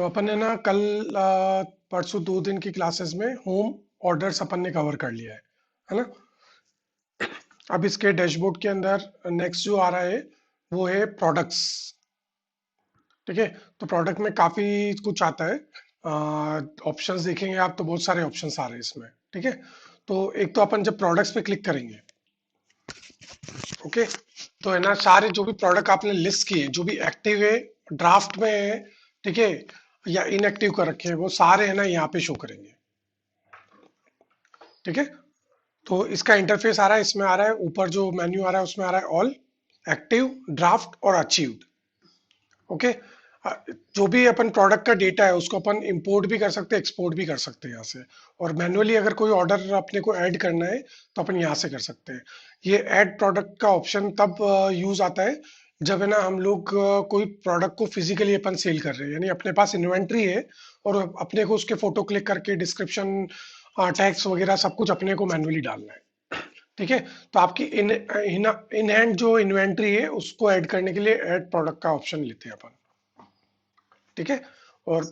तो अपन ने ना कल परसों 2 दिन की क्लासेस में होम ऑर्डर्स अपन ने कवर कर लिया है ना। अब इसके डैशबोर्ड के अंदर नेक्स्ट जो आ रहा है वो है प्रोडक्ट्स। ठीक है। तो प्रोडक्ट में काफी कुछ आता है। ऑप्शंस देखेंगे आप तो बहुत सारे ऑप्शंस आ रहे हैं इसमें। ठीक है। तो एक तो अपन जब प्रोडक्ट्स पे क्लिक करेंगे, ओके, तो है ना सारे जो भी प्रोडक्ट आपने लिस्ट किए जो भी एक्टिव है, ड्राफ्ट में है, ठीक है, या इनएक्टिव कर रखे हैं, वो सारे है ना यहाँ पे शो करेंगे। ठीक है। तो इसका इंटरफेस आ रहा है, इसमें आ रहा है ऊपर जो मेन्यू आ रहा है उसमें आ रहा है ऑल, एक्टिव, ड्राफ्ट और अचीव्ड। ओके। जो भी अपन प्रोडक्ट का डेटा है उसको अपन इंपोर्ट भी कर सकते हैं, एक्सपोर्ट भी कर सकते हैं यहाँ से। और मैन्युअली अगर कोई ऑर्डर अपने को ऐड करना है तो अपन यहाँ से कर सकते हैं। ये ऐड प्रोडक्ट का ऑप्शन तब यूज आता है जब है ना हम लोग कोई प्रोडक्ट को फिजिकली अपन सेल कर रहे हैं, यानी अपने पास इन्वेंट्री है और अपने को उसके फोटो क्लिक करके डिस्क्रिप्शन, टैग्स वगैरह सब कुछ अपने को मैन्युअली डालना है। ठीक है। तो आपकी इन हैंड जो इन्वेंट्री है उसको ऐड करने के लिए ऐड प्रोडक्ट का ऑप्शन लेते हैं अपन। ठीक है। और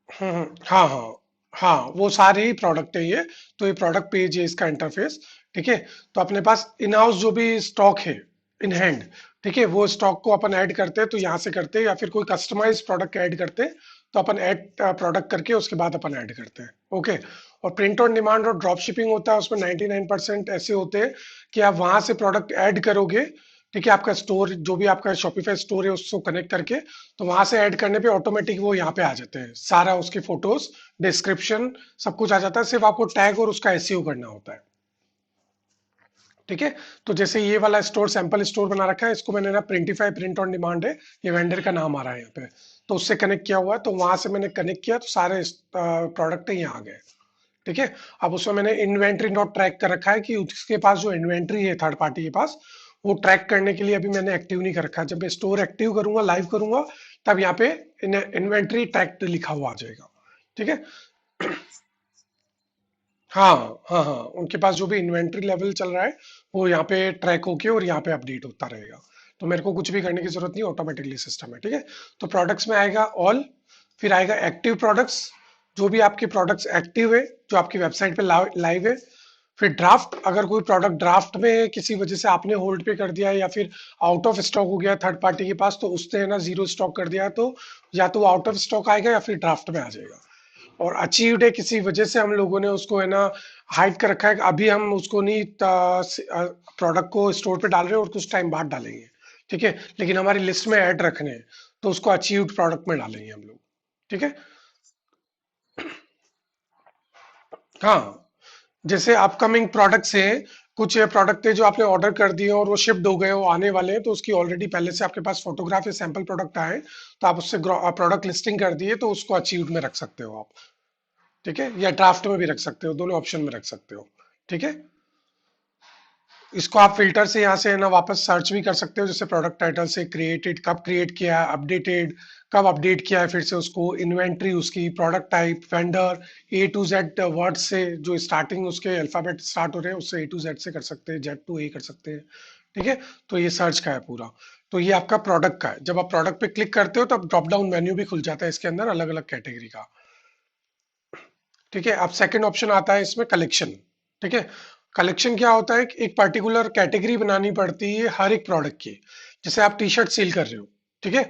हाँ हाँ हाँ, वो सारे ही प्रोडक्ट है ये। तो ये प्रोडक्ट पेज है इसका इंटरफेस। ठीक है। तो अपने पास इन हाउस जो भी स्टॉक है इन हैंड, ठीक है, वो स्टॉक को अपन ऐड करते हैं तो यहाँ से करते हैं, या फिर कोई कस्टमाइज प्रोडक्ट ऐड करते हैं तो अपन ऐड प्रोडक्ट करके उसके बाद अपन ऐड करते हैं। ओके। और प्रिंट ऑन डिमांड और ड्रॉप शिपिंग होता है, उसमें 99% ऐसे होते हैं कि आप वहां से प्रोडक्ट ऐड करोगे। ठीक है। आपका स्टोर जो भी आपका शॉपिफाई स्टोर है उसको कनेक्ट करके, तो वहां से ऐड करने पे ऑटोमेटिक वो यहाँ पे आ जाते हैं, सारा उसके फोटोज, डिस्क्रिप्शन, सब कुछ आ जाता है, सिर्फ आपको टैग और उसका एसईओ करना होता है। ठीक है। तो जैसे ये वाला स्टोर सैंपल स्टोर बना रखा है, इसको मैंने ना प्रिंटिफाई प्रिंट ऑन डिमांड है, ये वेंडर का नाम आ रहा है यहाँ पे, तो उससे कनेक्ट किया हुआ है, तो वहां से मैंने कनेक्ट किया तो सारे प्रोडक्ट यहाँ आ गए। ठीक है। अब उसमें मैंने इन्वेंट्री नॉट ट्रैक कर रखा है कि उसके पास जो इन्वेंट्री है थर्ड पार्टी के पास, वो ट्रैक करने के लिए अभी मैंने एक्टिव नहीं कर रखा है। जब मैं स्टोर एक्टिव करूंगा, लाइव करूंगा, तब यहाँ पे इन्वेंट्री ट्रैक्ड लिखा हुआ आ जाएगा। ठीक है। हाँ हाँ हाँ, उनके पास जो भी इन्वेंट्री लेवल चल रहा है वो यहाँ पे ट्रैक होके और यहाँ पे अपडेट होता रहेगा। तो मेरे को कुछ भी करने की जरूरत नहीं, ऑटोमेटिकली सिस्टम है। ठीक है। तो प्रोडक्ट्स में आएगा ऑल, फिर आएगा एक्टिव प्रोडक्ट्स, जो भी आपके प्रोडक्ट्स एक्टिव है जो आपकी वेबसाइट पे लाइव है। फिर ड्राफ्ट, अगर कोई प्रोडक्ट ड्राफ्ट में किसी वजह से आपने होल्ड पे कर दिया है या फिर आउट ऑफ स्टॉक हो गया थर्ड पार्टी के पास, तो उसने है ना जीरो स्टॉक कर दिया है, तो या तो आउट ऑफ स्टॉक आएगा या फिर ड्राफ्ट में आ जाएगा। और अचीव्ड है, किसी वजह से हम लोगों ने उसको है ना हाइड कर रखा है, अभी हम उसको नहीं प्रोडक्ट को स्टोर पे डाल रहे हैं और कुछ टाइम बाद डालेंगे। ठीक है। लेकिन हमारी लिस्ट में ऐड रखने हैं तो उसको अचीव्ड प्रोडक्ट में डालेंगे हम लोग। ठीक है। हाँ, जैसे अपकमिंग प्रोडक्ट्स है, कुछ प्रोडक्ट है जो आपने ऑर्डर कर दिए और वो शिफ्ट हो गए, वो आने वाले हैं, तो उसकी ऑलरेडी पहले से आपके पास फोटोग्राफ या सैंपल प्रोडक्ट आए, तो आप उससे प्रोडक्ट लिस्टिंग कर दिए तो उसको अचीव्ड में रख सकते हो आप। ठीक है। या ड्राफ्ट में भी रख सकते हो, दोनों ऑप्शन में रख सकते हो। ठीक है। इसको आप फिल्टर से यहाँ से है ना वापस सर्च भी कर सकते हो, जैसे प्रोडक्ट टाइटल से क्रिएटेड, कब क्रिएट किया है, अपडेटेड कब अपडेट किया है, फिर से उसको इन्वेंट्री, उसकी product type, vendor, A to Z word से, जो स्टार्टिंग उसके अल्फाबेट स्टार्ट हो रहे हैं उससे A to Z से कर सकते हैं, Z to A कर सकते हैं। ठीक है। तो ये सर्च का है पूरा। तो ये आपका प्रोडक्ट का है। जब आप प्रोडक्ट पे क्लिक करते हो तब ड्रॉप डाउन मेन्यू भी खुल जाता है इसके अंदर अलग अलग कैटेगरी का। ठीक है। अब सेकंड ऑप्शन आता है इसमें कलेक्शन। ठीक है। कलेक्शन क्या होता है कि एक पर्टिकुलर कैटेगरी बनानी पड़ती है हर एक प्रोडक्ट की। जैसे आप टी शर्ट सेल कर रहे हो, ठीक है,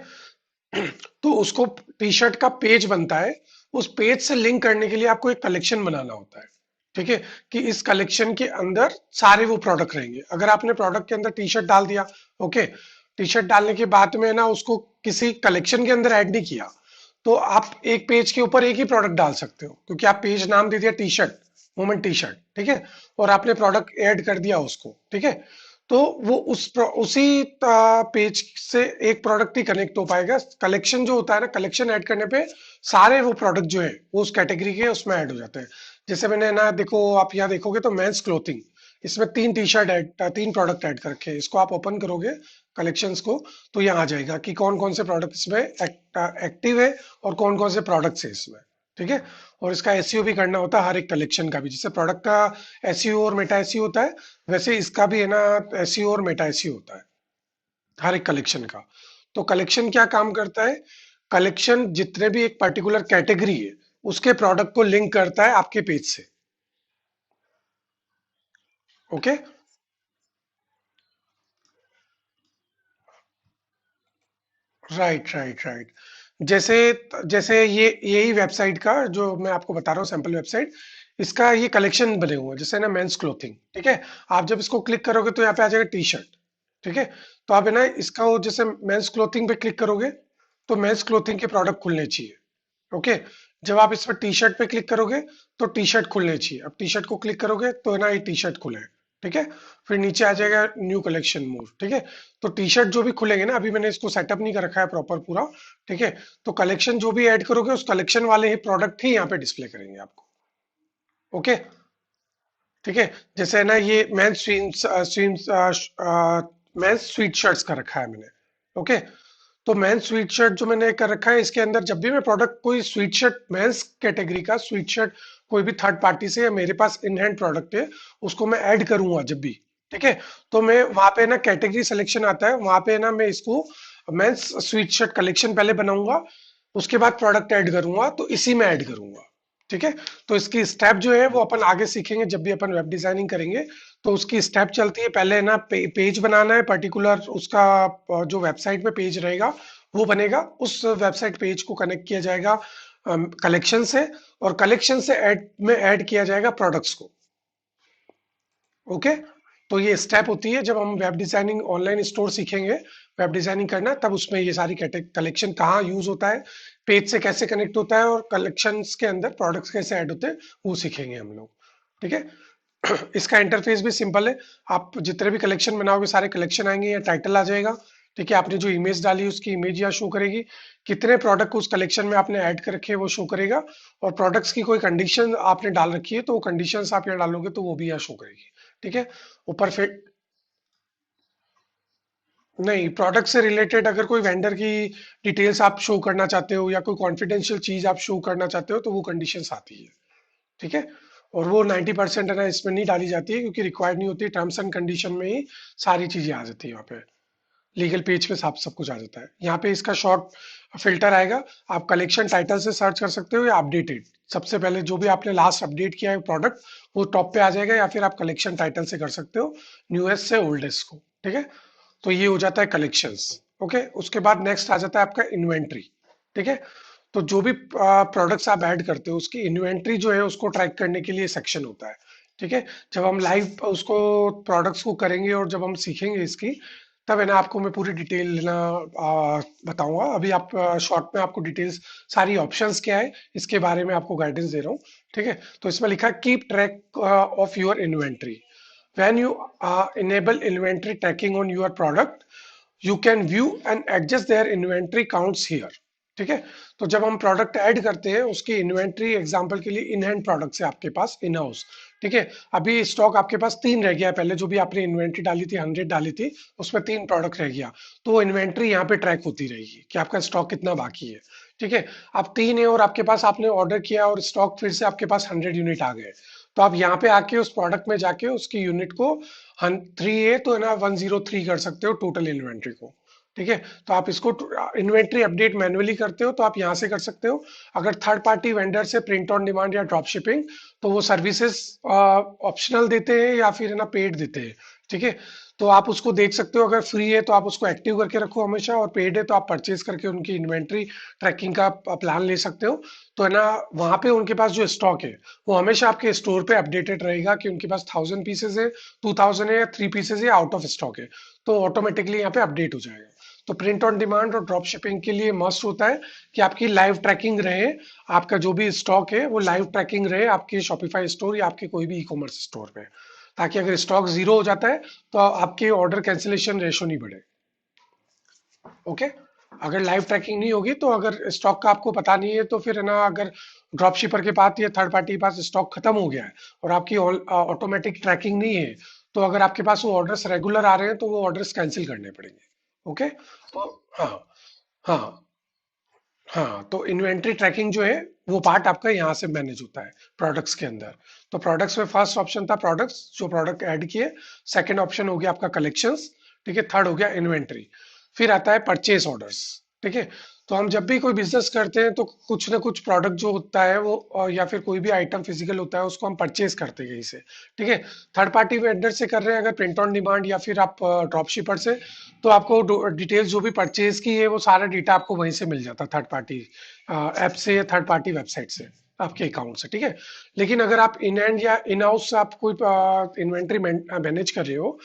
तो उसको टी शर्ट का पेज बनता है, उस पेज से लिंक करने के लिए आपको एक कलेक्शन बनाना होता है। ठीक है। कि इस कलेक्शन के अंदर सारे वो प्रोडक्ट रहेंगे। अगर आपने प्रोडक्ट के अंदर टी शर्ट डाल दिया, ओके, टी शर्ट डालने के बाद में ना उसको किसी कलेक्शन के अंदर ऐड नहीं किया, तो आप एक पेज के ऊपर एक ही प्रोडक्ट डाल सकते हो, क्योंकि आप पेज नाम दे दिया T shirt, women T shirt, ठीक है, और आपने प्रोडक्ट ऐड कर दिया उसको। ठीक है। तो वो उसी पेज से एक प्रोडक्ट ही कनेक्ट हो पाएगा। कलेक्शन जो होता है ना, कलेक्शन ऐड करने पे सारे वो प्रोडक्ट जो है वो उस कैटेगरी के उसमें ऐड हो जाते हैं। जैसे मैंने ना, देखो आप यहाँ देखोगे तो मेंस क्लोथिंग, इसमें 3 T shirt add, 3 product add कर रखे हैं। इसको आप ओपन करोगे कलेक्शंस को, तो यहाँ आ जाएगा कि कौन कौन से प्रोडक्ट इसमें एक्टिव है और कौन कौन से प्रोडक्ट्स है इसमें। ठीक है। और इसका एसईओ भी करना होता है हर एक कलेक्शन का भी, जैसे प्रोडक्ट का एसईओ और मेटा एसईओ होता है, वैसे इसका भी है ना एसईओ और मेटा एसईओ होता है हर एक कलेक्शन का। तो कलेक्शन क्या काम करता है? कलेक्शन जितने भी एक पर्टिकुलर कैटेगरी है उसके प्रोडक्ट को लिंक करता है आपके पेज से। ओके। Right, right, right. जैसे जैसे ये यही वेबसाइट का जो मैं आपको बता रहा हूँ सैंपल वेबसाइट, इसका ये कलेक्शन बने हुए हैं जैसे ना मेंस क्लोथिंग, ठीक है। आप जब इसको क्लिक करोगे तो यहाँ पे आ जाएगा टी शर्ट, ठीक है। तो आप है ना इसका वो जैसे मेंस क्लोथिंग पे क्लिक करोगे तो मेंस क्लोथिंग के प्रोडक्ट खुलने चाहिए। ओके। जब आप इस पर टी शर्ट पे क्लिक करोगे तो टी शर्ट खुलने चाहिए। अब टी शर्ट को क्लिक करोगे तो है ना ये टी शर्ट खुले, ठीक है। फिर नीचे आ जाएगा न्यू कलेक्शन मोर, ठीक है। तो टी शर्ट जो भी खुलेंगे ना, अभी मैंने इसको सेटअप नहीं कर रखा है प्रॉपर पूरा, ठीक है। तो कलेक्शन जो भी ऐड करोगे उस कलेक्शन वाले ही प्रोडक्ट ही यहाँ पे डिस्प्ले करेंगे आपको। ओके। ठीक है। जैसे है ना ये men's swims men's sweatshirts का रखा है मैंने। ओके। तो मेंस स्वीट शर्ट जो मैंने कर रखा है इसके अंदर जब भी मैं प्रोडक्ट कोई स्वीट शर्ट मेंस कैटेगरी का स्वीट शर्ट कोई भी थर्ड पार्टी से या मेरे पास इन हैंड प्रोडक्ट है उसको मैं ऐड करूंगा जब भी, ठीक है। तो मैं वहां पे ना कैटेगरी सिलेक्शन आता है, वहां पे ना मैं इसको मेंस स्वीट शर्ट कलेक्शन पहले बनाऊंगा, उसके बाद प्रोडक्ट ऐड करूंगा, तो इसी में ऐड करूंगा, ठीक है। तो इसकी स्टेप जो है वो अपन आगे सीखेंगे जब भी अपन वेब डिजाइनिंग करेंगे। तो उसकी स्टेप चलती है, पहले ना पेज बनाना है पर्टिकुलर उसका, जो वेबसाइट में पेज रहेगा वो बनेगा, उस वेबसाइट पेज को कनेक्ट किया जाएगा कलेक्शन से, और कलेक्शन से ऐड में ऐड किया जाएगा प्रोडक्ट्स को। ओके। तो ये स्टेप होती है जब हम वेब डिजाइनिंग ऑनलाइन स्टोर सीखेंगे वेब डिजाइनिंग करना, तब उसमें ये सारी कलेक्शन कहाँ यूज होता है, पेज से कैसे कनेक्ट होता है, और कलेक्शंस के अंदर प्रोडक्ट्स कैसे ऐड होते हैं वो सीखेंगे हम लोग, ठीक है। इसका इंटरफेस भी सिंपल है। आप जितने भी कलेक्शन बनाओगे सारे कलेक्शन आएंगे या टाइटल आ जाएगा, ठीक है। आपने जो इमेज डाली उसकी इमेज यहाँ शो करेगी, कितने प्रोडक्ट उस कलेक्शन में आपने ऐड कर रखे हैं वो शो करेगा, और प्रोडक्ट्स की कोई कंडीशन आपने डाल रखी है तो वो कंडीशंस आप यहाँ डालोगे तो वो भी यहाँ शो करेगी, ठीक है। ऊपर फिर नहीं, प्रोडक्ट से रिलेटेड अगर कोई वेंडर की डिटेल्स आप शो करना चाहते हो या कोई कॉन्फिडेंशियल चीज आप शो करना चाहते हो तो वो कंडीशंस आती है, ठीक है। और वो 90% है ना इसमें नहीं डाली जाती है क्योंकि रिक्वायर्ड नहीं होती, टर्म्स एंड कंडीशन में ही सारी चीजें आ जाती है वहाँ पे, लीगल पेज पे सब कुछ आ जाता है। यहाँ पे इसका शॉर्ट फिल्टर आएगा, आप कलेक्शन टाइटल से सर्च कर सकते हो या अपडेटेड, सबसे पहले जो भी आपने लास्ट अपडेट किया है प्रोडक्ट वो टॉप पे आ जाएगा, या फिर आप कलेक्शन टाइटल से कर सकते हो न्यूएस्ट से ओल्डेस्ट को, ठीक है। तो ये हो जाता है कलेक्शंस। ओके। उसके बाद नेक्स्ट आ जाता है आपका इन्वेंट्री, ठीक है। तो जो भी प्रोडक्ट्स आप ऐड करते हो उसकी इन्वेंट्री जो है उसको ट्रैक करने के लिए सेक्शन होता है, ठीक है। जब हम लाइव उसको प्रोडक्ट्स को करेंगे और जब हम सीखेंगे इसकी, तब है ना आपको मैं पूरी डिटेल लेना बताऊंगा। अभी आप शॉर्ट में आपको डिटेल्स सारी ऑप्शंस क्या है इसके बारे में आपको गाइडेंस दे रहा हूँ, ठीक है। तो इसमें लिखा है keep track of your inventory. When you enable inventory tracking on your product, you can view and adjust their inventory counts here, ठीक है। तो जब हम प्रोडक्ट ऐड करते हैं उसकी इन्वेंट्री एग्जांपल के लिए इन हैंड प्रोडक्ट्स है आपके पास इन हाउस, ठीक है। अभी स्टॉक आपके पास 3 रह गया है, पहले जो भी आपने इन्वेंट्री डाली थी 100 डाली थी उसमें 3 प्रोडक्ट रह गया, तो वो इन्वेंट्री यहाँ पे ट्रैक होती रहेगी कि आपका स्टॉक कितना बाकी है, ठीक है। अब 3 है और आपके पास आपने ऑर्डर किया और स्टॉक फिर से आपके पास 100 यूनिट आ गए, तो आप यहाँ पे आके उस प्रोडक्ट में जाके उसकी यूनिट को 3 है तो है ना 103 कर सकते हो टोटल इन्वेंट्री को, ठीक है। तो आप इसको इन्वेंट्री अपडेट मैन्युअली करते हो तो आप यहाँ से कर सकते हो। अगर थर्ड पार्टी वेंडर से प्रिंट ऑन डिमांड या ड्रॉप शिपिंग, तो वो सर्विसेज ऑप्शनल देते हैं या फिर है ना पेड देते हैं, ठीक है। तो आप उसको देख सकते हो, अगर फ्री है तो आप उसको एक्टिव करके रखो हमेशा, और पेड है तो आप परचेज करके उनकी इन्वेंट्री ट्रैकिंग का प्लान ले सकते हो। तो है ना वहां पे उनके पास जो स्टॉक है वो हमेशा आपके स्टोर पे अपडेटेड रहेगा कि उनके पास 1000 पीसेज है, 2000 है या 3 पीसेज है, आउट ऑफ स्टॉक है, तो ऑटोमेटिकली यहाँ पे अपडेट हो जाएगा। तो प्रिंट ऑन डिमांड और ड्रॉप शिपिंग के लिए मस्ट होता है कि आपकी लाइव ट्रैकिंग रहे, आपका जो भी स्टॉक है वो लाइव ट्रैकिंग रहे आपके शॉपिफाई स्टोर या आपके कोई भी ई कॉमर्स स्टोर पे, ताकि अगर स्टॉक जीरो हो जाता है तो आपके ऑर्डर कैंसिलेशन रेशो नहीं बढ़े। ओके। अगर लाइव ट्रैकिंग नहीं होगी तो अगर स्टॉक का आपको पता नहीं है तो फिर है ना, अगर ड्रॉप शिपर के पास या थर्ड पार्टी के पास स्टॉक खत्म हो गया है और आपकी ऑटोमेटिक ट्रैकिंग नहीं है, तो अगर आपके पास वो ऑर्डर्स रेगुलर आ रहे हैं तो वो ऑर्डर्स कैंसिल करने पड़ेंगे। ओके। तो हाँ, हाँ, हाँ। तो इन्वेंट्री ट्रैकिंग जो है वो पार्ट आपका यहाँ से मैनेज होता है प्रोडक्ट्स के अंदर। तो प्रोडक्ट्स में फर्स्ट ऑप्शन था प्रोडक्ट्स जो प्रोडक्ट ऐड किए, सेकंड ऑप्शन हो गया आपका कलेक्शंस, ठीक है, थर्ड हो गया इन्वेंट्री। फिर आता है परचेज ऑर्डर्स। ठीक है। तो हम जब भी कोई बिजनेस करते हैं तो कुछ ना कुछ प्रोडक्ट जो होता है वो या फिर कोई भी आइटम फिजिकल होता है उसको हम परचेज करते हैं कहीं से। ठीक है। थर्ड पार्टी वेंडर से कर रहे हैं अगर प्रिंट ऑन डिमांड या फिर आप ड्रॉप शिपर से, तो आपको डिटेल्स जो भी परचेज की है वो सारा डेटा आपको वहीं से मिल जाता है, थर्ड पार्टी ऐप से या थर्ड पार्टी वेबसाइट से, आपके अकाउंट से। ठीक है। लेकिन अगर आप इन एंड या इन हाउस से आप कोई इन्वेंट्री मैनेज कर रहे हो,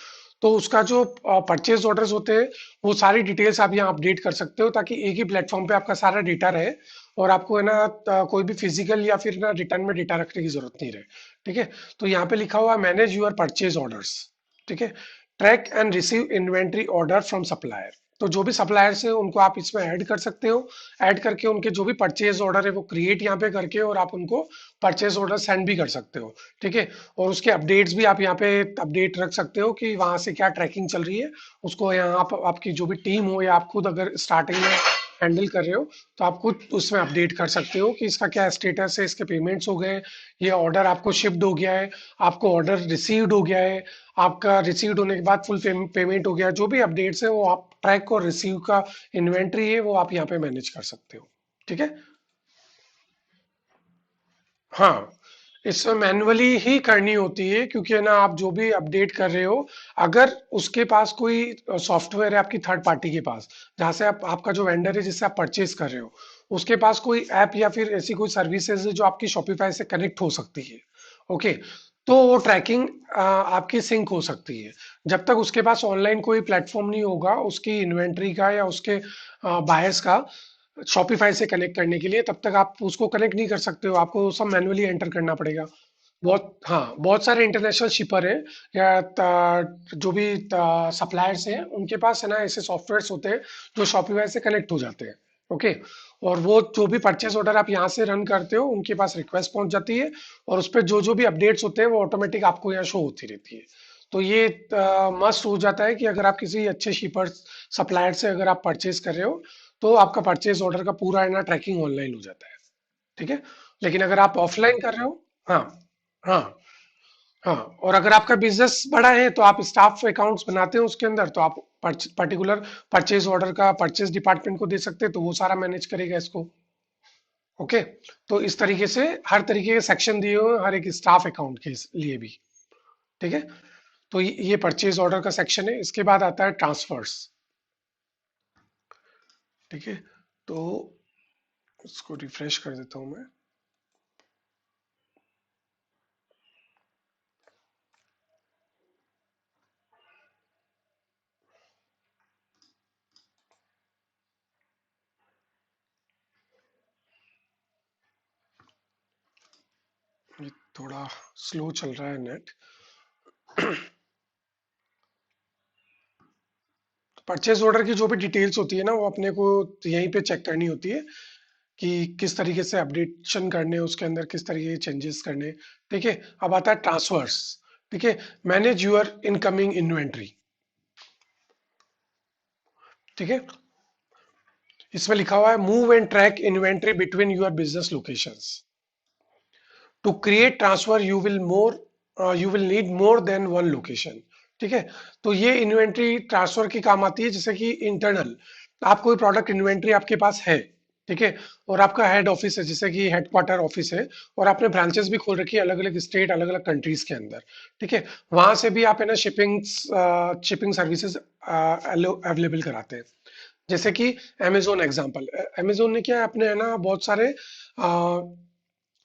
तो उसका जो परचेज ऑर्डर्स होते हैं वो सारी डिटेल्स आप यहाँ अपडेट कर सकते हो, ताकि एक ही प्लेटफॉर्म पे आपका सारा डेटा रहे और आपको है ना कोई भी फिजिकल या फिर ना रिटर्न में डेटा रखने की जरूरत नहीं रहे। ठीक है। तो यहाँ पे लिखा हुआ है मैनेज यूर परचेज ऑर्डर्स। ठीक है। Track and receive inventory order from supplier. तो जो भी सप्लायर्स है उनको आप इसमें ऐड कर सकते हो। ऐड करके उनके जो भी परचेज ऑर्डर है वो क्रिएट यहाँ पे करके और आप उनको परचेज ऑर्डर सेंड भी कर सकते हो। ठीक है। और उसके अपडेट्स भी आप यहाँ पे अपडेट रख सकते हो कि वहां से क्या ट्रैकिंग चल रही है। उसको यहाँ आप आपकी जो भी टीम हो या आप खुद अगर स्टार्टिंग में हैंडल कर रहे हो तो आप खुद उसमें अपडेट कर सकते हो कि इसका क्या स्टेटस है, इसके पेमेंट्स हो गए, ये ऑर्डर आपको शिफ्ट हो गया है, आपको ऑर्डर रिसीव्ड हो गया है, आपका रिसीव्ड होने के बाद फुल पेमेंट हो गया है। जो भी अपडेट्स है वो आप ट्रैक और रिसीव का इन्वेंट्री है वो आप यहाँ पे मैनेज कर सकते हो। ठीक है। हाँ, इसमें मैन्युअली ही करनी होती है क्योंकि है ना आप जो भी अपडेट कर रहे हो, अगर उसके पास कोई सॉफ्टवेयर है आपकी थर्ड पार्टी के पास, जहाँ से आप आपका जो वेंडर है जिससे आप परचेज कर रहे हो, उसके पास कोई ऐप या फिर ऐसी कोई सर्विसेज है जो आपकी शॉपिफाई से कनेक्ट हो सकती है। ओके। तो वो ट्रैकिंग आपकी सिंक हो सकती है। जब तक उसके पास ऑनलाइन कोई प्लेटफॉर्म नहीं होगा उसकी इन्वेंट्री का या उसके बायर्स का शॉपिफाई से कनेक्ट करने के लिए, तब तक आप उसको कनेक्ट नहीं कर सकते हो, आपको सब मैन्युअली एंटर करना पड़ेगा। बहुत, हाँ, बहुत सारे इंटरनेशनल शिपर हैं या जो भी सप्लायर्स हैं उनके पास है ना ऐसे सॉफ्टवेयर्स होते हैं जो शॉपिफाई से कनेक्ट हो जाते हैं। ओके। और वो जो भी परचेस ऑर्डर आप यहाँ से रन करते हो उनके पास रिक्वेस्ट पहुंच जाती है और उस पर जो जो भी अपडेट्स होते हैं वो ऑटोमेटिक आपको यहाँ शो होती रहती है। तो ये मस्ट हो जाता है कि अगर आप किसी अच्छे शिपर सप्लायर से अगर आप परचेज कर रहे हो तो आपका परचेज ऑर्डर का पूरा है ना ट्रैकिंग ऑनलाइन हो जाता है। ठीक है। लेकिन अगर आप ऑफलाइन कर रहे हो, हाँ, हाँ, हाँ, और अगर आपका बिजनेस बड़ा है तो आप स्टाफ अकाउंट्स बनाते हैं उसके अंदर, तो आप पर्टिकुलर परचेज ऑर्डर का परचेज डिपार्टमेंट को दे सकते हैं तो वो सारा मैनेज करेगा इसको। ओके। तो इस तरीके से हर तरीके के सेक्शन दिए हुए हैं हर एक स्टाफ अकाउंट के लिए भी। ठीक है। तो ये परचेज ऑर्डर का सेक्शन है। इसके बाद आता है ट्रांसफर्स। ठीक है। तो इसको रिफ्रेश कर देता हूं मैं। ये थोड़ा स्लो चल रहा है नेट। परचेज ऑर्डर की जो भी डिटेल्स होती है ना वो अपने को यहीं पे चेक करनी होती है कि किस तरीके से अपडेशन करने हैं उसके अंदर, किस तरीके के चेंजेस करने हैं। ठीक है। अब आता है ट्रांसफर्स। ठीक है। Manage your incoming inventory. ठीक है। इसमें लिखा हुआ है move and track inventory between your business locations. To create transfer you will need more than one location. ठीक है। तो ये इन्वेंट्री ट्रांसफर की काम आती है जैसे कि इंटरनल आप कोई प्रोडक्ट इन्वेंट्री आपके पास है। ठीक है। और आपका हेड ऑफिस है जैसे कि हेडक्वार्टर ऑफिस है और आपने ब्रांचेस भी खोल रखी है अलग अलग स्टेट अलग अलग कंट्रीज के अंदर। ठीक है। वहां से भी आप है ना शिपिंग सर्विसेज अवेलेबल कराते हैं। जैसे कि अमेजोन एग्जांपल, अमेजोन ने क्या है अपने है ना बहुत सारे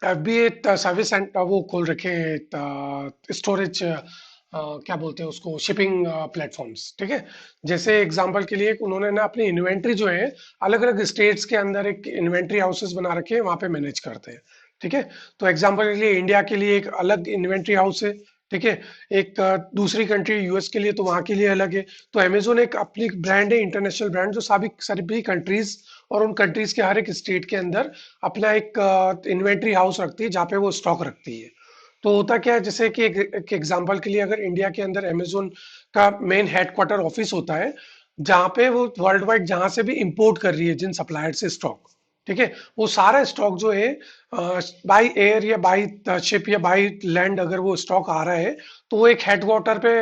भी सर्विस सेंटर वो खोल रखे हैं, स्टोरेज क्या बोलते हैं उसको, शिपिंग प्लेटफॉर्म्स। ठीक है। जैसे एग्जांपल के लिए उन्होंने ना अपनी इन्वेंट्री जो है अलग अलग स्टेट्स के अंदर एक इन्वेंट्री हाउसेस बना रखे हैं वहां पे मैनेज करते हैं। ठीक है। तो एग्जांपल के लिए इंडिया के लिए एक अलग इन्वेंट्री हाउस है। ठीक है। एक दूसरी कंट्री यूएस के लिए तो वहां के लिए अलग है। तो अमेजोन एक अपनी ब्रांड है, इंटरनेशनल ब्रांड, जो सभी कंट्रीज और उन कंट्रीज के हर एक स्टेट के अंदर अपना एक इन्वेंट्री हाउस रखती है जहाँ पे वो स्टॉक रखती है। तो होता क्या है जैसे कि एक एग्जांपल के लिए अगर इंडिया के अंदर अमेजोन का मेन हेडक्वार्टर ऑफिस होता है जहाँ पे वो वर्ल्ड वाइड जहाँ से भी इंपोर्ट कर रही है जिन सप्लायर से स्टॉक। ठीक है। वो सारा स्टॉक जो है बाई एयर या बाई शिप या बाई लैंड अगर वो स्टॉक आ रहा है तो वो एक हेडक्वार्टर पे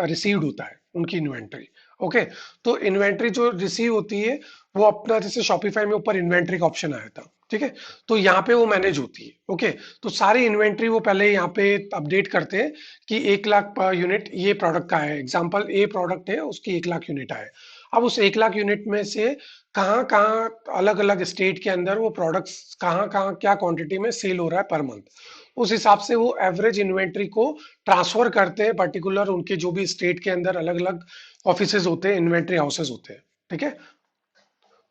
रिसीव्ड होता है उनकी इन्वेंट्री। ओके। तो इन्वेंट्री जो रिसीव होती है वो अपना, जैसे शॉपिफाई में ऊपर इन्वेंट्री का ऑप्शन आया था, ठीक है, तो यहाँ पे वो मैनेज होती है। ओके, तो सारी इन्वेंट्री वो पहले यहाँ पे अपडेट करते हैं कि 1 लाख यूनिट ये प्रोडक्ट का है, एग्जाम्पल ए प्रोडक्ट है उसकी 1 लाख यूनिट आए। अब उस 1 लाख यूनिट में से कहाँ कहाँ अलग अलग स्टेट के अंदर वो प्रोडक्ट्स कहाँ कहाँ क्या क्वांटिटी में सेल हो रहा है पर मंथ, उस हिसाब से वो एवरेज इन्वेंट्री को ट्रांसफर करते हैं पर्टिकुलर उनके जो भी स्टेट के अंदर अलग अलग ऑफिसेज होते हैं, इन्वेंट्री हाउसेज होते हैं, ठीक है।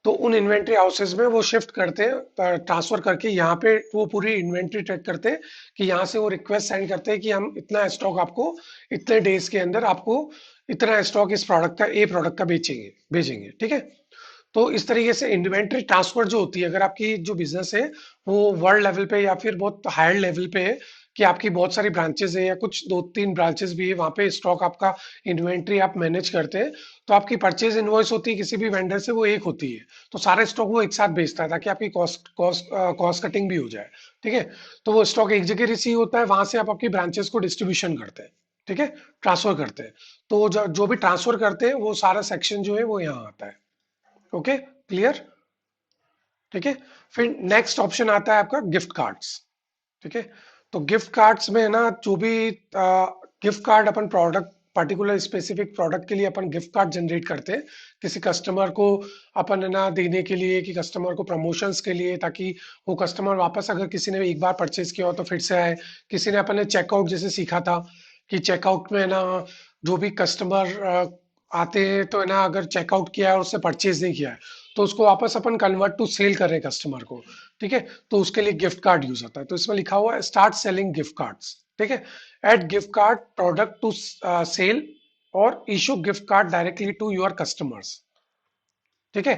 तो उन इन्वेंट्री हाउसेज में वो शिफ्ट करते हैं, ट्रांसफर करके यहाँ पे वो पूरी इन्वेंट्री ट्रैक करते हैं कि यहाँ से वो रिक्वेस्ट सेंड करते हैं कि हम इतना स्टॉक आपको इतने डेज के अंदर आपको इतना स्टॉक इस प्रोडक्ट का, ए प्रोडक्ट का बेचेंगे भेजेंगे, ठीक है। तो इस तरीके से इन्वेंट्री ट्रांसफर जो होती है, अगर आपकी जो बिजनेस है वो वर्ल्ड लेवल पे या फिर बहुत हायर लेवल पे है कि आपकी बहुत सारी ब्रांचेस है या कुछ 2-3 ब्रांचेस भी है, वहां पे स्टॉक आपका इन्वेंट्री आप मैनेज करते हैं, तो आपकी परचेज इनवॉइस होती है किसी भी वेंडर से वो एक होती है, तो सारा स्टॉक वो एक साथ बेचता है ताकि आपकी कॉस्ट कटिंग भी हो जाए, ठीक है। तो वो स्टॉक एक जगह रिसीव होता है, वहां से आप आपकी ब्रांचेस को डिस्ट्रीब्यूशन करते हैं, ठीक है, ट्रांसफर करते हैं। तो जो भी ट्रांसफर करते हैं वो सारा सेक्शन जो है वो यहाँ आता है। ओके, क्लियर, ठीक है। फिर नेक्स्ट ऑप्शन आता है आपका गिफ्ट कार्ड्स, ठीक है। तो गिफ्ट कार्ड्स में है ना, जो भी गिफ्ट कार्ड अपन प्रोडक्ट पर्टिकुलर स्पेसिफिक प्रोडक्ट के लिए अपन गिफ्ट कार्ड जनरेट करते हैं किसी कस्टमर को, अपन है ना देने के लिए कि कस्टमर को प्रमोशंस के लिए, ताकि वो कस्टमर वापस अगर किसी ने एक बार परचेज किया हो तो फिर से आए। किसी ने अपन ने चेकआउट जैसे सीखा था कि चेकआउट में है ना जो भी कस्टमर आते हैं तो है ना, अगर चेकआउट किया है और उससे परचेज नहीं किया है तो उसको वापस अपन कन्वर्ट टू सेल कर रहे हैं कस्टमर को, ठीक है। तो उसके लिए गिफ्ट कार्ड यूज होता है, तो इसमें लिखा हुआ है स्टार्ट सेलिंग गिफ्ट कार्ड्स, ठीक है। Add gift card product to sell और issue gift card directly to your customers, ठीक है।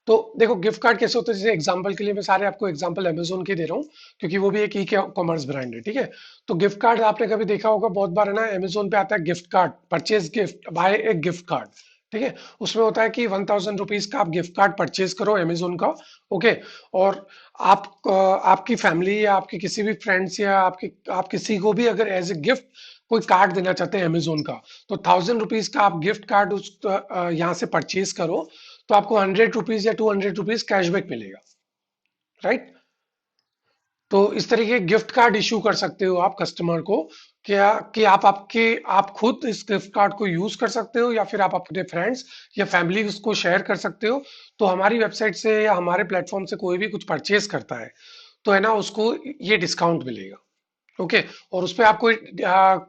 तो देखो गिफ्ट कार्ड कैसे होते हैं, जैसे एग्जांपल के लिए मैं सारे आपको एग्जांपल अमेजोन के दे रहा हूँ क्योंकि वो भी एक ई कॉमर्स ब्रांड है, ठीक है। तो गिफ्ट कार्ड आपने कभी देखा होगा, बहुत बार है ना अमेजोन पे आता है gift card, purchase gift bye एक गिफ्ट कार्ड, ठीक है। उसमें होता है कि 1,000 रुपीज का आप गिफ्ट कार्ड परचेज करो अमेजोन का, ओके। और आपकी फैमिली या आपके किसी भी फ्रेंड्स या आप किसी को भी अगर एज ए गिफ्ट कोई कार्ड देना चाहते हैं अमेजोन का, तो 1,000 रुपीज का आप गिफ्ट कार्ड उस यहाँ से परचेज करो तो आपको 100 रुपीज या 200 रुपीज कैशबैक मिलेगा, राइट। तो इस तरीके गिफ्ट कार्ड इशू कर सकते हो आप कस्टमर को, क्या कि आप खुद इस गिफ्ट कार्ड को यूज कर सकते हो या फिर आप अपने फ्रेंड्स या फैमिली उसको शेयर कर सकते हो। तो हमारी वेबसाइट से या हमारे प्लेटफॉर्म से कोई भी कुछ परचेज करता है तो है ना उसको ये डिस्काउंट मिलेगा, ओके। और उस पे आप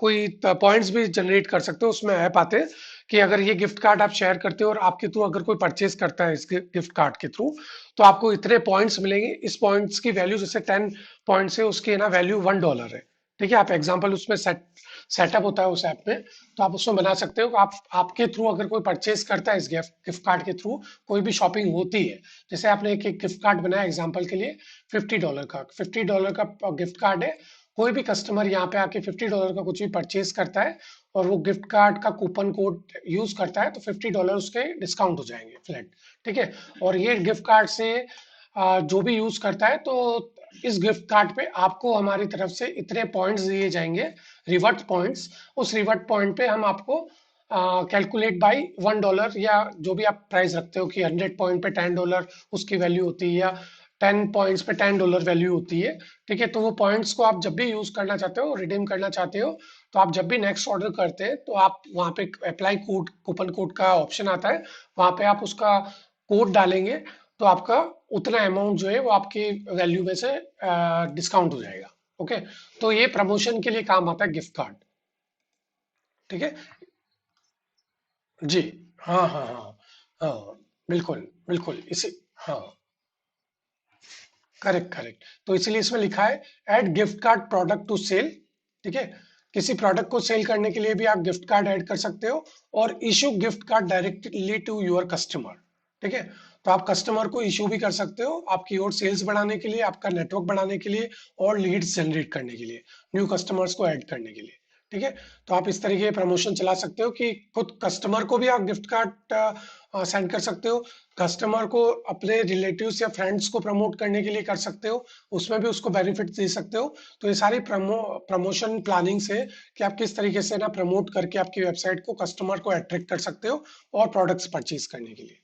कोई पॉइंट्स भी जनरेट कर सकते हो, उसमें ऐप आते हैं कि अगर ये गिफ्ट कार्ड आप शेयर करते हो और आपके थ्रू अगर कोई परचेज करता है इस गिफ्ट कार्ड के थ्रू, तो आपको इतने पॉइंट्स मिलेंगे। इस पॉइंट्स की वैल्यू जैसे 10 पॉइंट्स है, उसकी ना वैल्यू $1 है, ठीक है। आप एग्जाम्पल उसमें सेटअप होता है उस ऐप में, तो आप उसमें बना सकते हो कि आप आपके थ्रू अगर कोई परचेज करता है इस गिफ्ट कार्ड के थ्रू, कोई भी शॉपिंग होती है, जैसे आपने एक गिफ्ट कार्ड बनाया एग्जाम्पल के लिए $50 का गिफ्ट कार्ड है, कोई भी कस्टमर यहाँ पे आके $50 का कुछ भी परचेज करता है और वो गिफ्ट कार्ड का कूपन कोड यूज करता है तो $50 उसके डिस्काउंट हो जाएंगे फ्लैट, ठीक है। और ये गिफ्ट कार्ड से जो भी यूज करता है तो इस गिफ्ट कार्ड पे आपको हमारी तरफ से इतने पॉइंट्स दिए जाएंगे, रिवर्ट पॉइंट्स। उस रिवर्ट पॉइंट पे हम आपको कैलकुलेट बाई $1 या जो भी आप प्राइस रखते हो कि 100 पॉइंट पे $10 उसकी वैल्यू होती है या 10 पॉइंट्स पे $10 वैल्यू होती है, ठीक है। तो वो पॉइंट्स को आप जब भी यूज करना चाहते हो, रिडीम करना चाहते हो, तो आप जब भी नेक्स्ट ऑर्डर करते हैं तो आप वहाँ पे अप्लाई कोड, कूपन कोड का ऑप्शन आता है, वहाँ पे आप उसका कोड डालेंगे तो आपका उतना अमाउंट जो है वो आपकी वैल्यू में से डिस्काउंट हो जाएगा, ओके। तो ये प्रमोशन के लिए काम आता है गिफ्ट कार्ड, ठीक है। जी, हाँ हाँ हाँ हाँ, बिल्कुल बिल्कुल इसी, हाँ, करेक्ट करेक्ट। तो इसीलिए इसमें लिखा है add gift card product to sell, ठीक है। किसी प्रोडक्ट को सेल करने के लिए भी आप गिफ्ट कार्ड ऐड कर सकते हो और issue gift card directly to your customer, ठीक है। तो आप कस्टमर को इशू भी कर सकते हो आपकी और सेल्स बढ़ाने के लिए, आपका नेटवर्क बढ़ाने के लिए और लीड्स जनरेट करने के लिए, न्यू कस्टमर्स को ऐड करने के लिए, ठीक है। तो आप इस तरीके प्रमोशन चला सकते हो कि खुद कस्टमर को भी आप गिफ्ट कार्ड सेंड कर सकते हो। कस्टमर को अपने रिलेटिव्स या फ्रेंड्स को प्रमोट करने के लिए कर सकते हो, उसमें भी उसको बेनिफिट दे सकते हो। तो ये सारी प्रमोशन प्लानिंग से कि आप किस तरीके से ना प्रमोट करके आपकी वेबसाइट को कस्टमर को अट्रैक्ट कर सकते हो और प्रोडक्ट्स परचेज करने के लिए।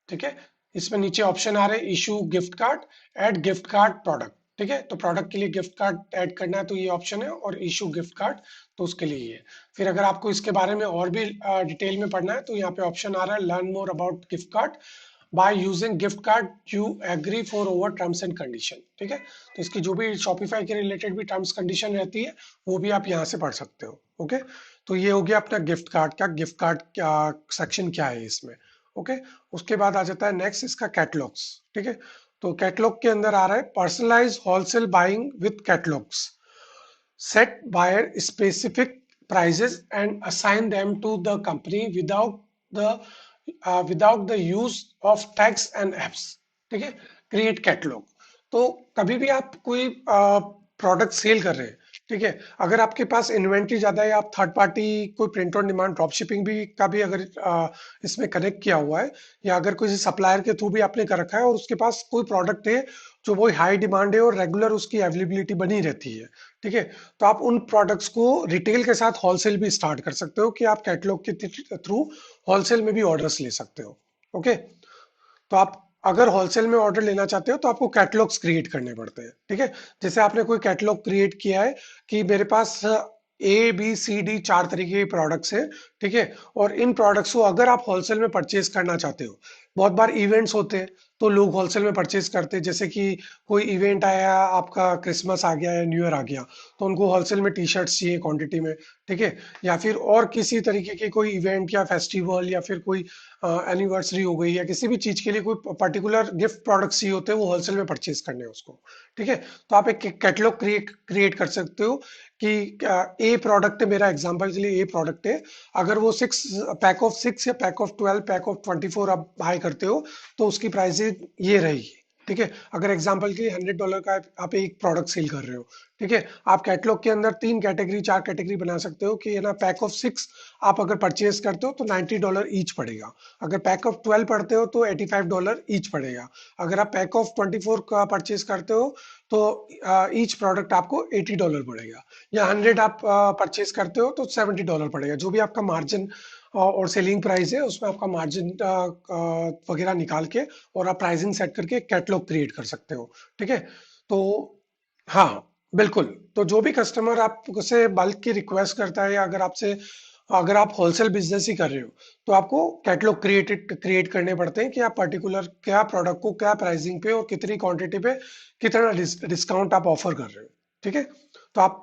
ठीक है। इसमें नीचे ऑप्शन आ रहे हैं, issue gift card, add gift card product. ठीक है, तो प्रोडक्ट के लिए गिफ्ट कार्ड ऐड करना है तो ये ऑप्शन है, और इशू गिफ्ट कार्ड तो उसके लिए ये है। फिर अगर आपको इसके बारे में और भी डिटेल में पढ़ना है तो यहाँ पे ऑप्शन आ रहा है, learn more about gift card by using gift card you agree for over terms and condition. ठीक है, तो इसकी जो भी शॉपिफाई के रिलेटेड भी टर्म्स कंडीशन रहती है वो भी आप यहाँ से पढ़ सकते हो। ओके, तो ये हो गया अपना गिफ्ट कार्ड का, गिफ्ट कार्ड क्या सेक्शन क्या है इसमें। ओके, उसके बाद आ जाता है नेक्स्ट इसका कैटलॉग्स। ठीक है, तो कैटलॉग के अंदर आ रहा है, personalize wholesale buying with catalogs, set buyer specific prices and assign them to the company without the use of tags and apps। ठीक है, क्रिएट कैटलॉग। तो कभी भी आप कोई प्रोडक्ट सेल कर रहे हैं, ठीक है, अगर आपके पास इन्वेंट्री ज्यादा है, आप थर्ड पार्टी कोई print on demand drop shipping भी का भी अगर इसमें कनेक्ट किया हुआ है, या अगर कोई सप्लायर के थ्रू भी आपने कर रखा है और उसके पास कोई प्रोडक्ट है जो वो हाई डिमांड है और रेगुलर उसकी अवेलेबिलिटी बनी रहती है, ठीक है, तो आप उन प्रोडक्ट्स को रिटेल के साथ होलसेल भी स्टार्ट कर सकते हो कि आप कैटलॉग के थ्रू होलसेल में भी ऑर्डर्स ले सकते हो। ओके, तो आप अगर होलसेल में ऑर्डर लेना चाहते हो तो आपको कैटलॉग्स क्रिएट करने पड़ते हैं। ठीक है, जैसे आपने कोई कैटलॉग क्रिएट किया है कि मेरे पास A B C D 4 तरीके के प्रोडक्ट्स हैं, ठीक है, और इन प्रोडक्ट्स को अगर आप होलसेल में परचेज करना चाहते हो, बहुत बार इवेंट्स होते हैं तो लोग होलसेल में परचेज करते हैं, जैसे कि कोई इवेंट आया, आपका क्रिसमस आ गया या न्यू ईयर आ गया, तो उनको होलसेल में टी शर्ट्स चाहिए क्वांटिटी में। ठीक है, या फिर और किसी तरीके के कोई इवेंट या फेस्टिवल या फिर कोई एनिवर्सरी हो गई, या किसी भी चीज के लिए कोई पर्टिकुलर गिफ्ट प्रोडक्ट्स चाहिए होते हैं, वो होलसेल में परचेज करने हैं उसको। ठीक है, तो आप एक कैटलॉग क्रिएट कर सकते हो कि ए प्रोडक्ट है, मेरा एग्जांपल के लिए ए प्रोडक्ट है, अगर वो 6 पैक ऑफ 6 या पैक ऑफ 12 पैक ऑफ 24 आप बाय करते हो तो उसकी प्राइसिंग ये रहेगी। ठीक है, अगर एग्जांपल के लिए $100 का आप एक प्रोडक्ट सेल कर रहे हो, ठीक है, आप कैटलॉग के अंदर 3 कैटेगरी 4 कैटेगरी बना सकते हो कि है ना, पैक ऑफ 6 आप अगर परचेज करते हो तो $90 ईच पड़ेगा, अगर पैक ऑफ 12 पढ़ते हो तो $85 ईच पड़ेगा, अगर आप पैक ऑफ 24 का परचेज करते हो तो ईच प्रोडक्ट आपको $80 पड़ेगा, या 100 आप परचेज करते हो तो $70 पड़ेगा। जो भी आपका मार्जिन और सेलिंग प्राइस है उसमें आपका मार्जिन वगैरह निकाल के और आप प्राइसिंग सेट करके कैटलॉग क्रिएट कर सकते हो। ठीक है, तो हाँ बिल्कुल, तो जो भी कस्टमर आपसे बल्क की रिक्वेस्ट करता है, या अगर आपसे, अगर आप होलसेल बिजनेस ही कर रहे हो तो आपको कैटलॉग क्रिएट करने पड़ते हैं कि आप पर्टिकुलर क्या प्रोडक्ट को क्या प्राइसिंग पे और कितनी क्वांटिटी पे कितना डिस्काउंट आप ऑफर कर रहे हो। ठीक है, तो आप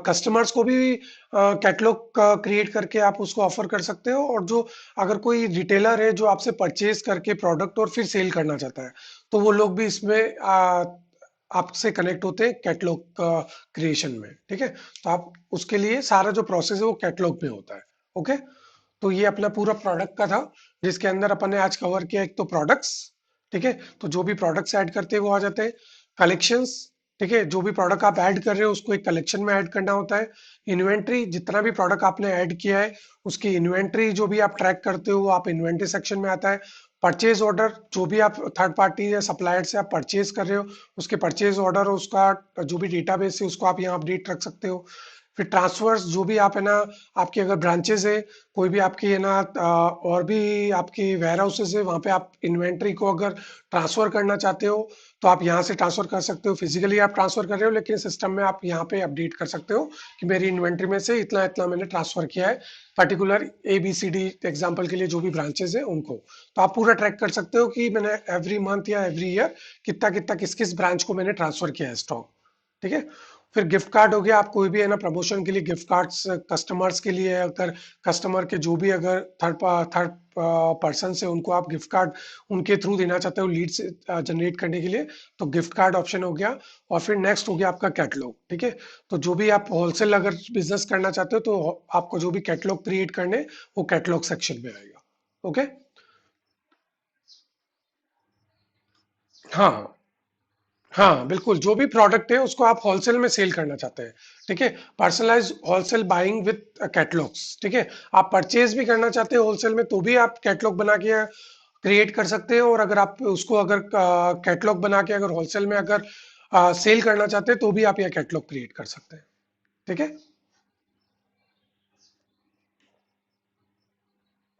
कस्टमर्स को भी कैटलॉग क्रिएट करके आप उसको ऑफर कर सकते हो, और जो अगर कोई रिटेलर है जो आपसे परचेज करके प्रोडक्ट और फिर सेल करना चाहता है तो वो लोग भी इसमें आपसे कनेक्ट होते हैं कैटलॉग क्रिएशन में। ठीक है, तो आप उसके लिए सारा जो प्रोसेस है वो कैटलॉग में होता है। ओके, तो ये अपना पूरा प्रोडक्ट का था जिसके अंदर अपन ने आज कवर किया, एक तो प्रोडक्ट्स, ठीक है, तो जो भी प्रोडक्ट्स ऐड करते हैं वो आ जाते हैं, कलेक्शंस, ठीक है, जो भी प्रोडक्ट आप ऐड कर रहे हो उसको एक कलेक्शन में ऐड करना होता है, इन्वेंट्री, जितना भी प्रोडक्ट आपने ऐड किया है उसकी इन्वेंट्री जो भी आप ट्रैक करते हो वो आप इन्वेंट्री सेक्शन में आता है, परचेज ऑर्डर, जो भी आप थर्ड पार्टी या सप्लायर से आप परचेज कर रहे हो उसके परचेज ऑर्डर और उसका जो भी डेटाबेस है उसको आप यहाँ अपडेट रख सकते हो। फिर ट्रांसफर्स, जो भी आप है ना, आपकी अगर ब्रांचेस है, कोई भी आपकी है ना और भी आपकी वेयर हाउसेस है, वहाँ पे आप इन्वेंट्री को अगर ट्रांसफर करना चाहते हो तो आप यहाँ से ट्रांसफर कर सकते हो, फिजिकली आप ट्रांसफर कर रहे हो लेकिन सिस्टम में आप यहाँ पे अपडेट कर सकते हो कि मेरी इन्वेंट्री में से इतना इतना मैंने ट्रांसफर किया है, पर्टिकुलर ABCD एग्जाम्पल के लिए जो भी ब्रांचेस है उनको, तो आप पूरा ट्रैक कर सकते हो कि मैंने एवरी मंथ या एवरी ईयर कितना कितना किस किस ब्रांच को मैंने ट्रांसफर किया है स्टॉक। ठीक है, फिर गिफ्ट कार्ड हो गया, आप कोई भी है ना प्रमोशन के लिए गिफ्ट कार्ड्स कस्टमर्स के लिए, अगर कस्टमर के जो भी अगर थर्ड पर्सन से उनको आप गिफ्ट कार्ड उनके थ्रू देना चाहते हो लीड्स जनरेट करने के लिए, तो गिफ्ट कार्ड ऑप्शन हो गया। और फिर नेक्स्ट हो गया आपका कैटलॉग। ठीक है, तो जो भी आप होलसेल अगर बिजनेस करना चाहते हो तो आपको जो भी कैटलॉग क्रिएट करने वो कैटलॉग सेक्शन में आएगा। ओके, हाँ हाँ बिल्कुल, जो भी प्रोडक्ट है उसको आप होलसेल में सेल करना चाहते हैं, ठीक है। Personalize wholesale buying with catalogs, ठीक है। आप परचेज भी करना चाहते हैं होलसेल में तो भी आप कैटलॉग बना के क्रिएट कर सकते हैं, और अगर आप उसको अगर कैटलॉग बना के अगर होलसेल में अगर सेल करना चाहते हैं तो भी आप यह कैटलॉग क्रिएट कर सकते हैं, ठीक है।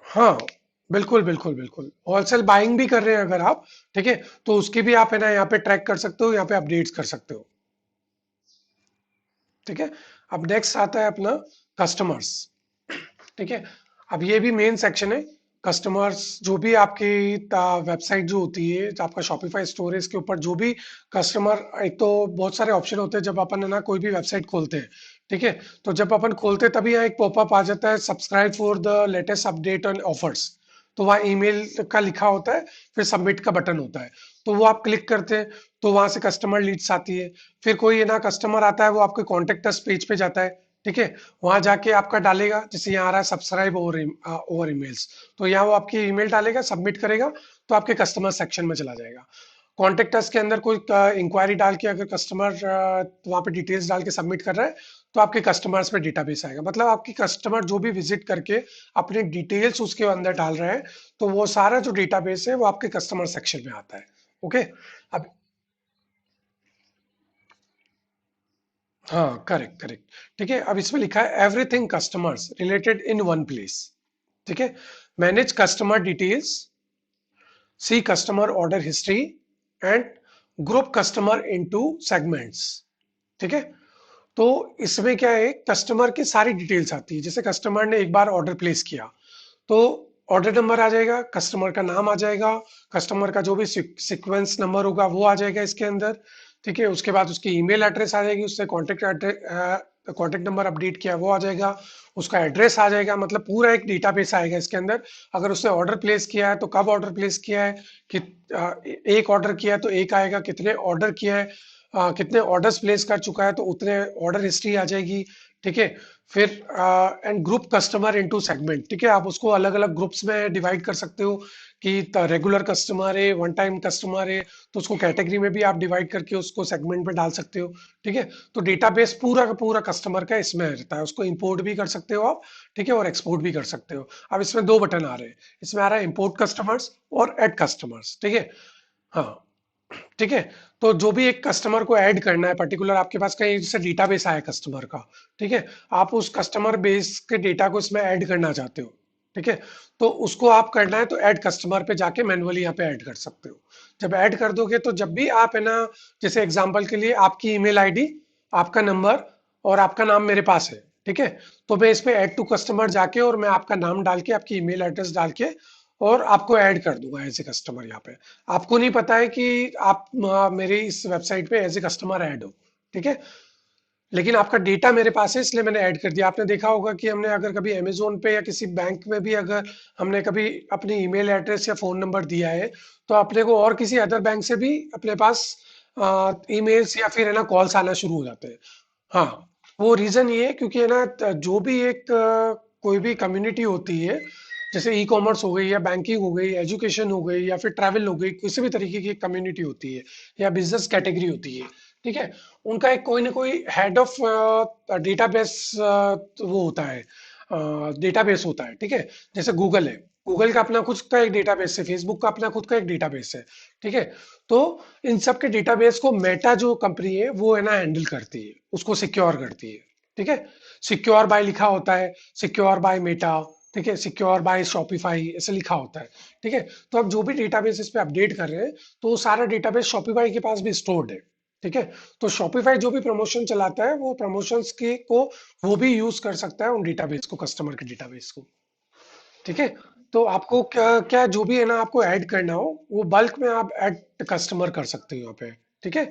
हाँ बिल्कुल बिल्कुल बिल्कुल, होलसेल बाइंग भी कर रहे हैं अगर आप, ठीक है, तो उसकी भी आप है ना यहाँ पे ट्रैक कर सकते हो, यहाँ पे अपडेट्स कर सकते हो, ठीक है। अब नेक्स्ट आता है अपना कस्टमर्स, ठीक है। अब ये भी मेन सेक्शन है। कस्टमर्स जो भी आपकी वेबसाइट जो होती है, जो आपका शॉपिफाई स्टोर है, इसके ऊपर जो भी कस्टमर, एक तो बहुत सारे ऑप्शन होते हैं जब अपन है ना कोई भी वेबसाइट खोलते हैं, ठीक है। तो जब अपन खोलते हैं तभी यहाँ एक पॉपअप आ जाता है, subscribe for the latest update on offers. तो वहाँ ईमेल का लिखा होता है, फिर सबमिट का बटन होता है, तो वो आप क्लिक करते हैं, तो वहां से कस्टमर लीड्स आती है। फिर कोई है ना कस्टमर आता है, वो आपके कॉन्टेक्ट अस पेज पे जाता है, ठीक है। वहां जाके आपका डालेगा, जैसे यहाँ आ रहा है सब्सक्राइब ओवर ईमेल्स, तो यहाँ वो आपकी ईमेल डालेगा, सबमिट करेगा, तो आपके कस्टमर सेक्शन में चला जाएगा। कॉन्टेक्ट अस के अंदर कोई इंक्वायरी डाल के अगर कस्टमर वहाँ पे डिटेल्स डाल के सबमिट कर रहा है, तो आपके कस्टमर्स में डेटाबेस आएगा, मतलब आपकी कस्टमर जो भी विजिट करके अपने डिटेल्स उसके अंदर डाल रहे हैं, तो वो सारा जो डेटाबेस है वो आपके कस्टमर सेक्शन में आता है, ओके। अब हाँ करेक्ट करेक्ट, ठीक है। अब इसमें लिखा है everything customers related in one place, ठीक है। Manage customer details, see customer order history, and group customer into segments, ठीक है। तो इसमें क्या है, कस्टमर की सारी डिटेल्स आती है, जैसे कस्टमर ने एक बार ऑर्डर प्लेस किया, तो ऑर्डर नंबर आ जाएगा, कस्टमर का नाम आ जाएगा, कस्टमर का जो भी सीक्वेंस नंबर होगा वो आ जाएगा इसके अंदर, ठीक है। उसके बाद उसकी ईमेल एड्रेस आ जाएगी, उससे contact address, contact number update किया वो आ जाएगा, उसका एड्रेस आ जाएगा, मतलब पूरा एक डेटाबेस आएगा इसके अंदर। अगर उसने ऑर्डर प्लेस किया है तो कब ऑर्डर प्लेस किया है, कि एक ऑर्डर किया है तो एक आएगा, कितने ऑर्डर किया है, कितने ऑर्डर्स प्लेस कर चुका है तो उतने ऑर्डर हिस्ट्री आ जाएगी, ठीक है। फिर and group customer into segment, ठीक है, आप उसको अलग अलग ग्रुप्स में डिवाइड कर सकते हो, कि रेगुलर कस्टमर है, वन टाइम कस्टमर है, तो उसको कैटेगरी में भी आप डिवाइड करके उसको सेगमेंट में डाल सकते हो, ठीक है। तो डेटाबेस पूरा का पूरा कस्टमर का इसमें रहता है, उसको इंपोर्ट भी कर सकते हो आप, ठीक है, और एक्सपोर्ट भी कर सकते हो। अब इसमें दो बटन आ रहे हैं, इसमें आ रहा है इंपोर्ट कस्टमर्स और ऐड कस्टमर्स, ठीक है। हाँ ठीक है। तो जो भी एक कस्टमर को ऐड करना है पर्टिकुलर, आपके पास कहीं जैसे डेटाबेस आया कस्टमर का, ठीक है, आप उस कस्टमर बेस के डेटा को इसमें ऐड करना चाहते हो, ठीक है, तो उसको आप करना है तो ऐड कस्टमर पे जाके मैनुअली यहाँ पे ऐड कर सकते हो। जब ऐड कर दोगे तो जब भी आप है ना, जैसे एग्जांपल के लिए आपकी ईमेल आईडी, आपका नंबर और आपका नाम मेरे पास है, ठीक है, तो मैं इस पे ऐड टू कस्टमर जाके और मैं आपका नाम डाल के आपकी ईमेल एड्रेस डाल के और आपको ऐड कर दूंगा एज ए कस्टमर यहाँ पे। आपको नहीं पता है कि आप मेरी इस वेबसाइट पे एज ए कस्टमर ऐड हो, ठीक है, लेकिन आपका डेटा मेरे पास है इसलिए मैंने ऐड कर दिया। आपने देखा होगा कि हमने अगर कभी अमेजोन पे या किसी बैंक में भी अगर हमने कभी अपनी ईमेल एड्रेस या फोन नंबर दिया है, तो अपने को और किसी अदर बैंक से भी अपने पास ईमेल्स या फिर है ना कॉल्स आना शुरू हो जाते हैं। हाँ, वो रीजन ये है क्योंकि है ना जो भी एक कोई भी कम्युनिटी होती है, जैसे ई कॉमर्स हो गई या बैंकिंग हो गई, एजुकेशन हो गई या फिर ट्रैवल हो गई, किसी भी तरीके की कम्युनिटी होती है या बिजनेस कैटेगरी होती है, ठीक है, उनका एक कोई ना कोई हेड ऑफ डेटाबेस वो होता है, डेटाबेस होता है, ठीक है। जैसे गूगल है, गूगल का अपना खुद का एक डेटाबेस है, फेसबुक का अपना खुद का एक डेटाबेस है, ठीक है। तो इन सब के डेटाबेस को मेटा जो कंपनी है वो है ना हैंडल करती है, उसको सिक्योर करती है, ठीक है। सिक्योर बाय लिखा होता है, सिक्योर बाय मेटा, ठीक है, सिक्योर बाय शॉपिफाई ऐसे लिखा होता है, ठीक है। तो अब जो भी डेटाबेस इस पे अपडेट कर रहे हैं, तो वो सारा डेटाबेस शॉपिफाई के पास भी स्टोर्ड है, ठीक है। तो शॉपिफाई जो भी प्रमोशन चलाता है वो प्रमोशंस के को वो भी यूज कर सकता है उन डेटाबेस को, कस्टमर के डेटाबेस को, ठीक है। तो आपको क्या क्या जो भी है ना आपको ऐड करना हो, वो बल्क में आप ऐड कस्टमर कर सकते हो यहाँ पे, ठीक है।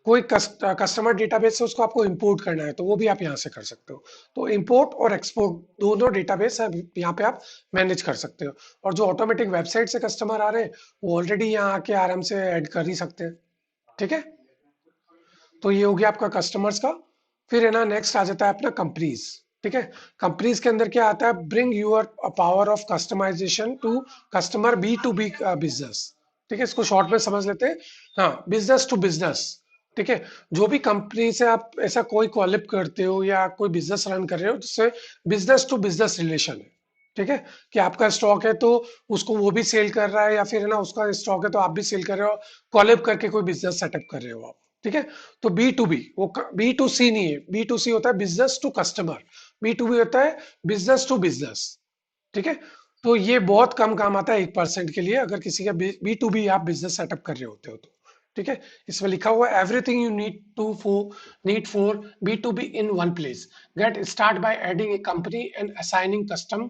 कोई कस्टमर डेटाबेस से उसको आपको इंपोर्ट करना है तो वो भी आप यहाँ से कर सकते हो। तो इंपोर्ट और एक्सपोर्ट दोनों डेटाबेस है यहाँ पे आप मैनेज कर सकते हो। और जो ऑटोमेटिक वेबसाइट से कस्टमर आ रहे हैं, वो ऑलरेडी यहाँ आके आराम से ऐड कर ही सकते हैं, ठीक है। तो ये हो गया आपका कस्टमर्स का। फिर है ना नेक्स्ट आ जाता है अपना कंपनीज, ठीक है। कंपनीज के अंदर क्या आता है, bring your power of customization to customer B to B business, ठीक है, इसको शॉर्ट में समझ लेते हैं। हाँ, बिजनेस टू बिजनेस, ठीक है। जो भी कंपनी से आप ऐसा कोई कॉलिप करते हो या कोई बिजनेस रन कर रहे हो जिससे बिजनेस टू बिजनेस रिलेशन है, ठीक है, कि आपका स्टॉक है तो उसको वो भी सेल कर रहा है, या फिर है ना उसका स्टॉक है तो आप भी सेल कर रहे हो, कॉलिप करके कोई बिजनेस सेटअप कर रहे हो आप, ठीक है। तो बी टू बी, वो बी टू सी नहीं है, बी टू सी होता है business to customer, B to B होता है बिजनेस टू बिजनेस, ठीक है। तो ये बहुत कम काम आता है 1% के लिए, अगर किसी का बी टू बी आप बिजनेस सेटअप कर रहे होते हो तो, ठीक है। इसमें लिखा हुआ है everything you need for B to B in one place, get start by adding a company and assigning custom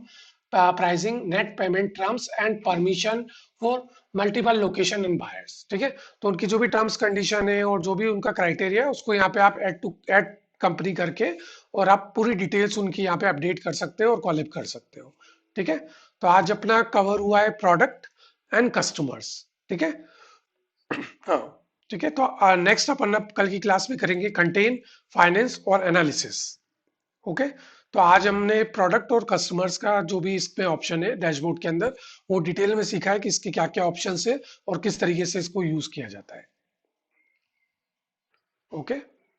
pricing, net payment terms and permission for multiple location and buyers, ठीक है। तो उनकी जो भी टर्म्स कंडीशन है और जो भी उनका क्राइटेरिया है उसको यहाँ पे आप ऐड कंपनी करके और आप पूरी डिटेल्स उनकी यहाँ पे अपडेट कर सकते हो और कॉलिप कर सकते हो, ठीक है। तो आज अपना कवर हुआ है प्रोडक्ट एंड कस्टमर्स, ठीक है। हाँ, ठीक है। तो नेक्स्ट अपन अब कल की क्लास में करेंगे कंटेन, फाइनेंस और एनालिसिस, ओके। तो आज हमने प्रोडक्ट और कस्टमर्स का जो भी इसमें ऑप्शन है डैशबोर्ड के अंदर, वो डिटेल में सीखा है कि इसके क्या क्या ऑप्शन है और किस तरीके से इसको यूज किया जाता है, ओके।